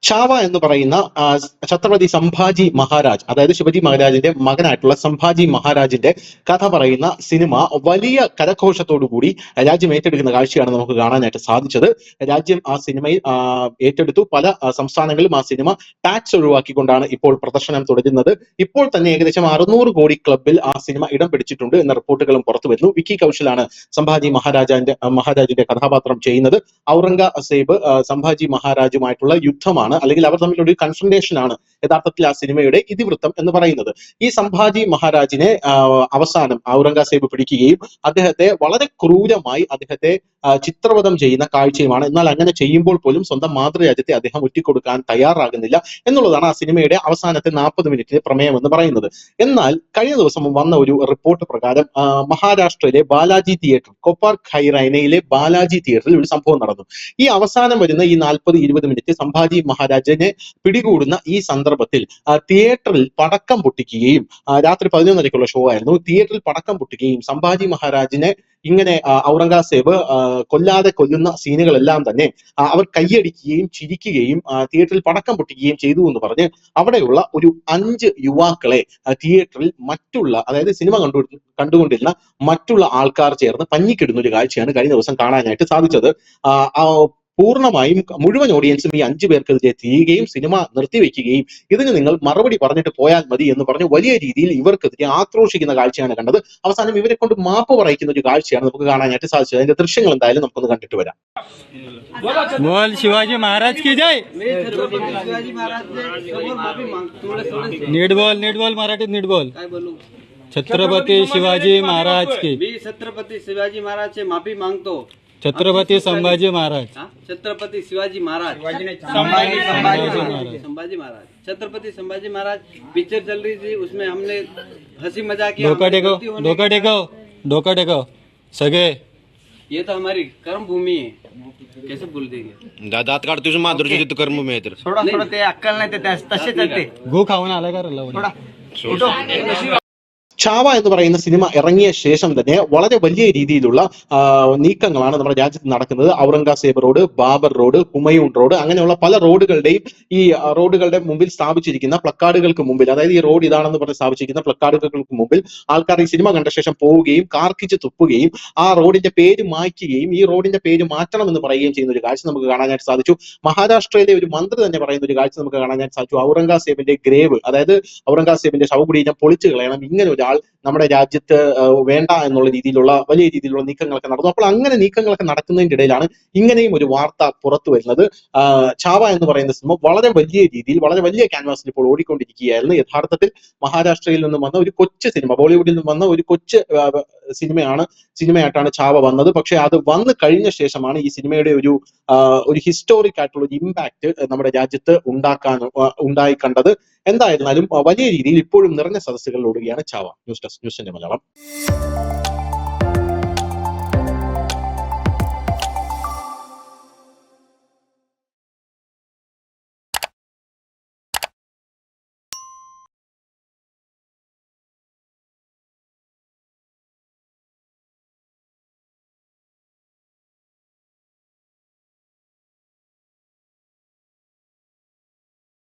ചാവ എന്ന് പറയുന്ന ഛത്രപതി സംഭാജി മഹാരാജ്, അതായത് ശിവജി മഹാരാജിന്റെ മകനായിട്ടുള്ള സംഭാജി മഹാരാജിന്റെ കഥ പറയുന്ന സിനിമ വലിയ കരഘോഷത്തോടുകൂടി രാജ്യം ഏറ്റെടുക്കുന്ന കാഴ്ചയാണ് നമുക്ക് കാണാനായിട്ട് സാധിച്ചത്. രാജ്യം ആ സിനിമയിൽ ഏറ്റെടുത്തു. പല സംസ്ഥാനങ്ങളിലും ആ സിനിമ ടാക്സ് ഒഴിവാക്കിക്കൊണ്ടാണ് ഇപ്പോൾ പ്രദർശനം തുടരുന്നത്. ഇപ്പോൾ തന്നെ ഏകദേശം 600 കോടി ക്ലബിൽ ആ സിനിമ ഇടം പിടിച്ചിട്ടുണ്ട് എന്ന റിപ്പോർട്ടുകളും പുറത്തു വരുന്നു. വിക്കി കൗശലാണ് സംഭാജി മഹാരാജിന്റെ കഥാപാത്രം ചെയ്യുന്നത്. ഔറംഗസേബ് സംഭാജി മഹാരാജുമായിട്ടുള്ള യുദ്ധമാണ്, അല്ലെങ്കിൽ അവർ തമ്മിലുള്ള ഒരു കൺഫ്രണ്ടേഷൻ ആണ് യഥാർത്ഥത്തിൽ ആ സിനിമയുടെ ഇതിവൃത്തം എന്ന് പറയുന്നത്. ഈ സംഭാജി മഹാരാജിനെ അവസാനം ഔറംഗസേബ് പിടിക്കുകയും അദ്ദേഹത്തെ വളരെ ക്രൂരമായി അദ്ദേഹത്തെ ചിത്രവധം ചെയ്യുന്ന കാഴ്ചയുമാണ്. എന്നാൽ അങ്ങനെ ചെയ്യുമ്പോൾ പോലും സ്വന്തം മാതൃരാജ്യത്തെ അദ്ദേഹം ഒറ്റിക്കൊടുക്കാൻ തയ്യാറാകുന്നില്ല എന്നുള്ളതാണ് ആ സിനിമയുടെ അവസാനത്തെ 40 മിനിറ്റിലെ പ്രമേയം എന്ന് പറയുന്നത്. എന്നാൽ കഴിഞ്ഞ ദിവസം വന്ന ഒരു റിപ്പോർട്ട് പ്രകാരം മഹാരാഷ്ട്രയിലെ ബാലാജി തിയേറ്റർ, കൊപ്പാർ ഖൈറൈനയിലെ ബാലാജി തിയേറ്ററിൽ ഒരു സംഭവം നടന്നു. ഈ അവസാനം വരുന്ന ഈ 40-20 മിനിറ്റ് സംഭാജി മഹാരാജനെ പിടികൂടുന്ന ഈ സന്ദർഭത്തിൽ തിയേറ്ററിൽ പടക്കം പൊട്ടിക്കുകയും, രാത്രി 11:30ക്കുള്ള ഷോ ആയിരുന്നു, തിയേറ്ററിൽ പടക്കം പൊട്ടിക്കുകയും സംഭാജി മഹാരാജിനെ ഇങ്ങനെ ഔറംഗസേബ് കൊല്ലുന്ന സീനുകളെല്ലാം തന്നെ അവർ കൈയടിക്കുകയും ചിരിക്കുകയും തിയേറ്ററിൽ പടക്കം പൊട്ടിക്കുകയും ചെയ്തു എന്ന് പറഞ്ഞ് അവിടെയുള്ള ഒരു 5 യുവാക്കളെ തിയേറ്ററിൽ മറ്റുള്ള, അതായത് സിനിമ കണ്ടുകൊണ്ടിരുന്ന മറ്റുള്ള ആൾക്കാർ ചേർന്ന് പഞ്ഞിക്കിടുന്ന ഒരു കാഴ്ചയാണ് കഴിഞ്ഞ ദിവസം കാണാനായിട്ട് സാധിച്ചത്. പൂർണ്ണമായും മുഴുവൻ ഓഡിയൻസും ഈ 5 പേർക്കെതിരെ തിരിയുകയും സിനിമ നിർത്തിവെക്കുകയും ഇതിന് നിങ്ങൾ മറുപടി പറഞ്ഞിട്ട് പോയാൽ മതി എന്ന് പറഞ്ഞ് വലിയ രീതിയിൽ ഇവർക്കെതിരെ ആക്രോശിക്കുന്ന കാഴ്ചയാണ് കണ്ടത്. അവസാനം ഇവരെ കൊണ്ട് മാപ്പ് പറയിക്കുന്ന ഒരു കാഴ്ചയാണ് നമുക്ക് കാണാനായിട്ട് സാധിച്ചത്. അതിന്റെ ദൃശ്യങ്ങൾ എന്തായാലും നമുക്കൊന്ന് കണ്ടിട്ട് വരാം. शिवाजी महाराज की जय. नीट बोल मराठी नीट बोल. छत्रपती शिवाजी महाराज की. मी छत्रपती शिवाजी महाराज से माफी मांगतो. छत्रपती संभाजी महाराज. छत्रपती शिवाजी महाराज. संभाजी महाराज. छत्रपति संभाजी महाराज पिक्चर चल रही थी, उसमें हमने हंसी मजाक किया. धोखा टेको सगे. ये तो हमारी कर्म भूमि है, कैसे बोल देंगे. दात काढतोस माधुरची तिथं कर्मभूमी आहे तर थोडा ते अक्कल नाही ते तसे चालते. गो खाऊन आला का ചാവ എന്ന് പറയുന്ന സിനിമ ഇറങ്ങിയ ശേഷം തന്നെ വളരെ വലിയ രീതിയിലുള്ള നീക്കങ്ങളാണ് നമ്മുടെ രാജ്യത്ത് നടക്കുന്നത്. Aurangzeb road, Babur road, Humayun road, അങ്ങനെയുള്ള പല റോഡുകളുടെയും ഈ റോഡുകളുടെ മുമ്പിൽ സ്ഥാപിച്ചിരിക്കുന്ന പ്ലക്കാർഡുകൾക്ക് മുമ്പിൽ, അതായത് ഈ റോഡ് ഇതാണെന്ന് പറഞ്ഞ് സ്ഥാപിച്ചിരിക്കുന്ന പ്ലക്കാർഡുകൾക്ക് മുമ്പിൽ ആൾക്കാർ ഈ സിനിമ കണ്ട ശേഷം പോവുകയും കാർക്കിച്ച് തുപ്പുകയും ആ റോഡിന്റെ പേര് മായ്ക്കുകയും ഈ റോഡിന്റെ പേര് മാറ്റണമെന്ന് പറയുകയും ചെയ്യുന്ന ഒരു കാഴ്ച നമുക്ക് കാണാനായിട്ട് സാധിച്ചു. മഹാരാഷ്ട്രയിലെ ഒരു മന്ത്രി തന്നെ പറയുന്ന ഒരു കാഴ്ച നമുക്ക് കാണാനായിട്ട് സാധിച്ചു. ഔറംഗസേബിന്റെ ഗ്രേവ്, അതായത് ഔറംഗസേബിന്റെ ശവകുടീരം പൊളിച്ചു കളയണം, ഇങ്ങനെ ഒരാൾ നമ്മുടെ രാജ്യത്ത് വേണ്ട എന്നുള്ള രീതിയിലുള്ള വലിയ രീതിയിലുള്ള നീക്കങ്ങളൊക്കെ നടന്നു. അപ്പോൾ അങ്ങനെ നീക്കങ്ങളൊക്കെ നടക്കുന്നതിന്റെ ഇടയിലാണ് ഇങ്ങനെയും ഒരു വാർത്ത പുറത്തു വരുന്നത്. ചാവ എന്ന് പറയുന്ന സിനിമ വളരെ വലിയ രീതിയിൽ, വളരെ വലിയ ക്യാൻവാസിൽ ഇപ്പോൾ ഓടിക്കൊണ്ടിരിക്കുകയായിരുന്നു. യഥാർത്ഥത്തിൽ മഹാരാഷ്ട്രയിൽ നിന്നും വന്ന ഒരു കൊച്ചു സിനിമ, ബോളിവുഡിൽ നിന്നും വന്ന ഒരു കൊച്ചു സിനിമയായിട്ടാണ് ചാവ വന്നത്. പക്ഷെ അത് വന്നു കഴിഞ്ഞ ശേഷമാണ് ഈ സിനിമയുടെ ഒരു ഹിസ്റ്റോറിക് ആയിട്ടുള്ള ഒരു ഇമ്പാക്ട് നമ്മുടെ രാജ്യത്ത് ഉണ്ടായി കണ്ടത്. എന്തായിരുന്നാലും വലിയ രീതിയിൽ ഇപ്പോഴും നിറഞ്ഞ സദസ്സുകളിൽ ഓടുകയാണ് ചാവ. ന്യൂസ് ഡെസ്ക്, ന്യൂസിന്റെ മലയാളം.